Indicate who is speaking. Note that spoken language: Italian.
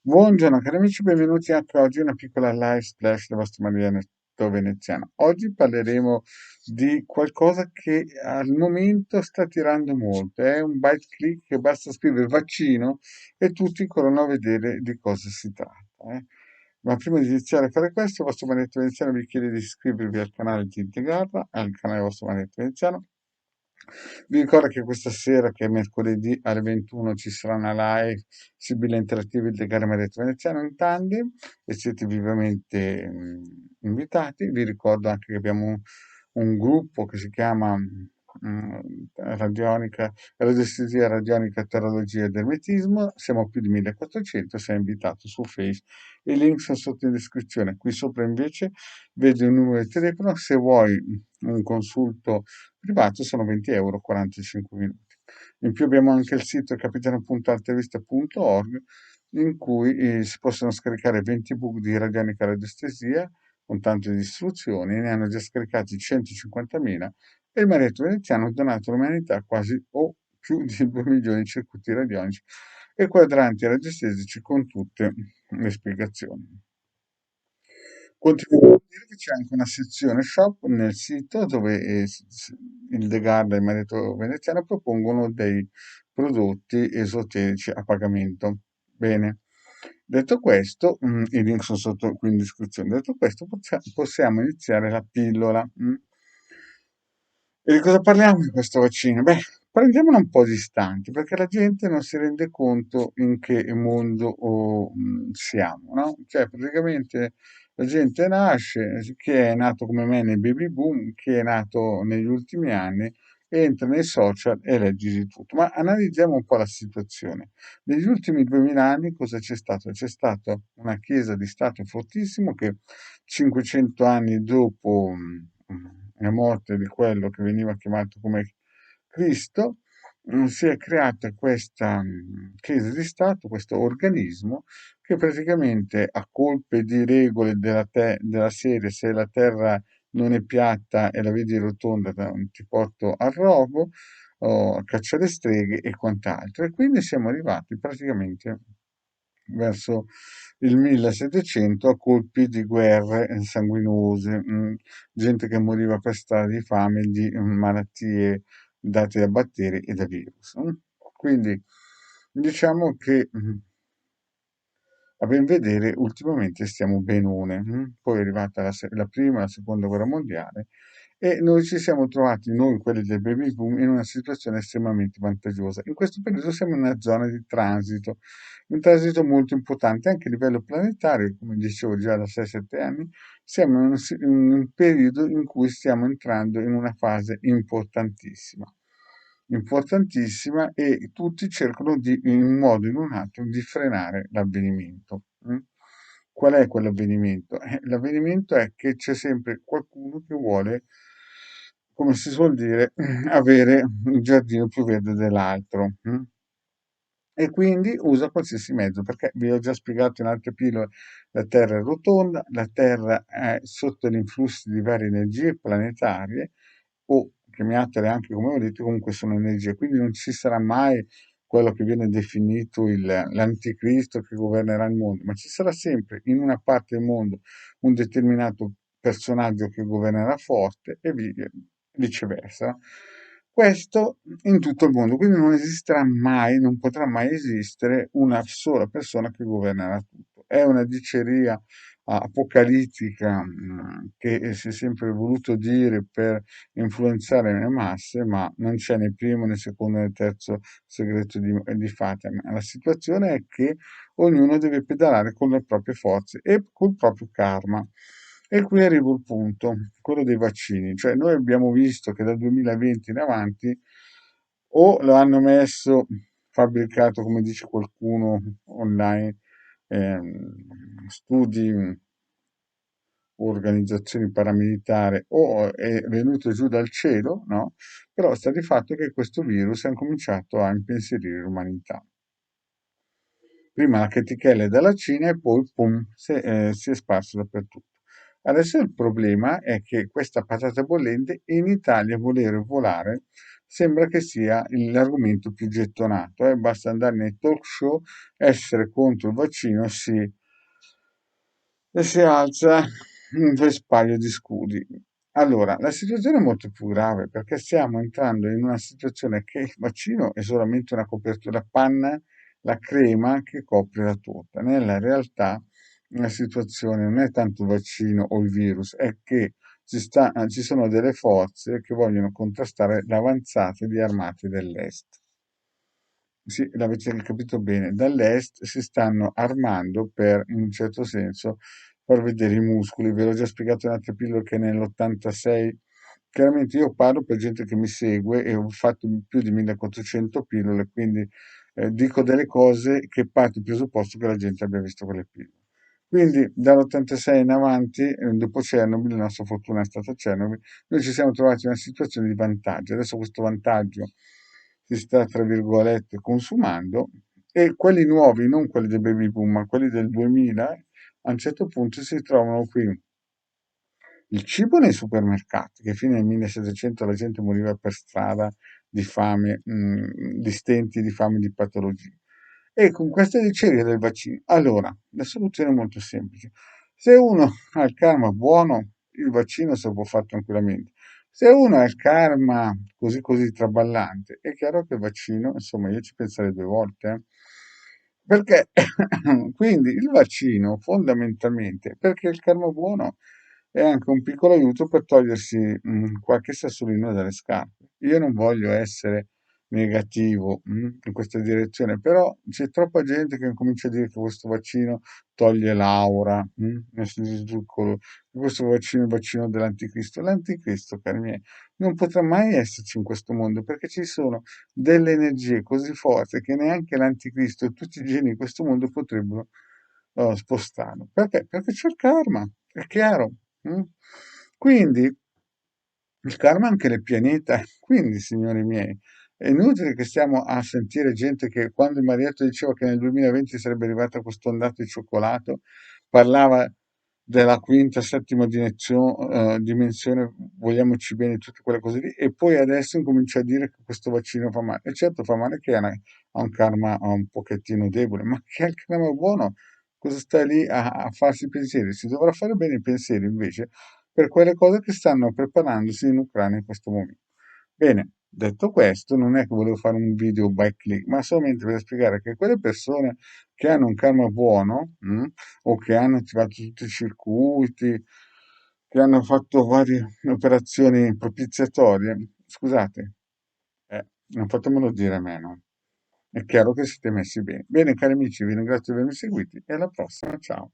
Speaker 1: Buongiorno cari amici, benvenuti anche oggi a una piccola live splash del vostro Marianetto veneziano. Oggi parleremo di qualcosa che al momento sta tirando molto, è un byte click che basta scrivere vaccino e tutti corrono a vedere di cosa si tratta. Ma prima di iniziare a fare questo, il vostro Marianetto veneziano vi chiede di iscrivervi al canale di Integrata, al canale del vostro Marianetto veneziano. Vi ricordo che questa sera, che è mercoledì alle 21, ci sarà una live Sibilla Interattiva del Garmaretto Veneziano in tandem e siete vivamente invitati. Vi ricordo anche che abbiamo un gruppo che si chiama Radionica, Radiestesia Radionica, Terologia ed Ermetismo. Siamo più di 1400, sei invitato su Face. I link sono sotto in descrizione. Qui sopra invece vedi un numero di telefono. Se vuoi un consulto privato sono 20 euro, 45 minuti. In più abbiamo anche il sito capitano.altavista.org in cui si possono scaricare 20 ebook di radionica radiestesia con tante di istruzioni, ne hanno già scaricati 150.000 e il Marietto Veneziano ha donato all'umanità quasi o più di 2 milioni di circuiti radionici e quadranti radiestesici con tutte le spiegazioni. Continuo a dire che c'è anche una sezione shop nel sito dove il De Garda e il Marito Veneziano propongono dei prodotti esoterici a pagamento. Bene, detto questo, i link sono sotto qui in descrizione. Detto questo, possiamo iniziare la pillola. E di cosa parliamo di questo vaccino? Beh, prendiamola un po' distanti, perché la gente non si rende conto in che mondo siamo, no? Cioè, praticamente la gente nasce, chi è nato come me nei baby boom, chi è nato negli ultimi anni, entra nei social e legge di tutto. Ma analizziamo un po' la situazione. Negli ultimi 2000 anni cosa c'è stato? C'è stata una chiesa di Stato fortissimo che 500 anni dopo la morte di quello che veniva chiamato come Cristo, si è creata questa Chiesa di Stato, questo organismo che praticamente a colpe di regole della serie se la terra non è piatta e la vedi rotonda ti porto al rogo, o a caccia le streghe e quant'altro. E quindi siamo arrivati praticamente verso il 1700 a colpi di guerre sanguinose, gente che moriva per strada di fame, di malattie date da batteri e da virus. Quindi diciamo che a ben vedere ultimamente stiamo benone. Poi è arrivata la prima e la seconda guerra mondiale e noi ci siamo trovati, noi quelli del baby boom, in una situazione estremamente vantaggiosa. In questo periodo siamo in una zona di transito, un transito molto importante anche a livello planetario, come dicevo già da 6-7 anni, siamo in un periodo in cui stiamo entrando in una fase importantissima e tutti cercano in un modo o in un altro di frenare l'avvenimento. Qual è quell'avvenimento? L'avvenimento è che c'è sempre qualcuno che vuole, come si suol dire, avere il giardino più verde dell'altro. E quindi usa qualsiasi mezzo, perché vi ho già spiegato in altre pillole, la Terra è rotonda, la Terra è sotto gli influssi di varie energie planetarie, o chiamiatele anche come volete, comunque sono energie, quindi non ci sarà mai quello che viene definito l'anticristo che governerà il mondo, ma ci sarà sempre in una parte del mondo un determinato personaggio che governerà forte e viceversa. Questo in tutto il mondo, quindi non esisterà mai, non potrà mai esistere una sola persona che governerà tutto. È una diceria apocalittica che si è sempre voluto dire per influenzare le masse, ma non c'è né primo né secondo né terzo segreto di Fatima. La situazione è che ognuno deve pedalare con le proprie forze e col proprio karma. E qui arrivo al punto, quello dei vaccini. Cioè noi abbiamo visto che dal 2020 in avanti o lo hanno messo fabbricato, come dice qualcuno online, studi organizzazioni paramilitari o è venuto giù dal cielo, no? Però sta di fatto che questo virus ha cominciato a impensierire l'umanità. Prima la chetichella dalla Cina e poi pum, si è sparso dappertutto. Adesso il problema è che questa patata bollente in Italia vuole volare sembra che sia l'argomento più gettonato. Basta andare nei talk show, essere contro il vaccino, sì, e si alza un vespaio di scudi. Allora, la situazione è molto più grave perché stiamo entrando in una situazione che il vaccino è solamente una copertura panna, la crema che copre la torta. Nella realtà la situazione non è tanto il vaccino o il virus, è che ci sono delle forze che vogliono contrastare l'avanzata di armate dell'Est. Sì, l'avete capito bene, dall'est si stanno armando per, in un certo senso, far vedere i muscoli. Ve l'ho già spiegato in altre pillole che nell'86, chiaramente io parlo per gente che mi segue e ho fatto più di 1400 pillole, quindi dico delle cose che parte dal presupposto che la gente abbia visto quelle pillole. Quindi dall'86 in avanti, dopo Chernobyl, la nostra fortuna è stata Chernobyl, noi ci siamo trovati in una situazione di vantaggio. Adesso questo vantaggio si sta, tra virgolette, consumando e quelli nuovi, non quelli del baby boom, ma quelli del 2000, a un certo punto si trovano qui. Il cibo nei supermercati, che fino al 1700 la gente moriva per strada di fame, di stenti, di fame, di patologie. E con questa diceria del vaccino. Allora, la soluzione è molto semplice. Se uno ha il karma buono, il vaccino se lo può fare tranquillamente. Se uno ha il karma così così traballante, è chiaro che il vaccino, insomma, io ci penserei due volte. Perché quindi il vaccino fondamentalmente, perché il karma buono è anche un piccolo aiuto per togliersi qualche sassolino dalle scarpe. Io non voglio essere negativo in questa direzione, però c'è troppa gente che comincia a dire che questo vaccino toglie l'aura, nel zucchero, che questo vaccino è il vaccino dell'anticristo. L'anticristo, cari miei, non potrà mai esserci in questo mondo perché ci sono delle energie così forti che neanche l'anticristo e tutti i geni di questo mondo potrebbero spostare. Perché? Perché c'è il karma, è chiaro. Mm? Quindi il karma anche nel pianeta. Quindi, signori miei, è inutile che stiamo a sentire gente che quando il Marietto diceva che nel 2020 sarebbe arrivata quest'ondata di cioccolato, parlava della quinta, settima dimensione, vogliamoci bene, tutte quelle cose lì, e poi adesso incomincia a dire che questo vaccino fa male. E certo fa male che ha un karma un pochettino debole, ma che ha il karma buono, cosa sta lì a farsi pensieri? Si dovrà fare bene i pensieri invece per quelle cose che stanno preparandosi in Ucraina in questo momento. Bene, detto questo, non è che volevo fare un video by click, ma solamente per spiegare che quelle persone che hanno un karma buono, o che hanno attivato tutti i circuiti, che hanno fatto varie operazioni propiziatorie, scusate, non fatemelo dire meno. È chiaro che siete messi bene. Bene, cari amici, vi ringrazio di avermi seguiti e alla prossima. Ciao.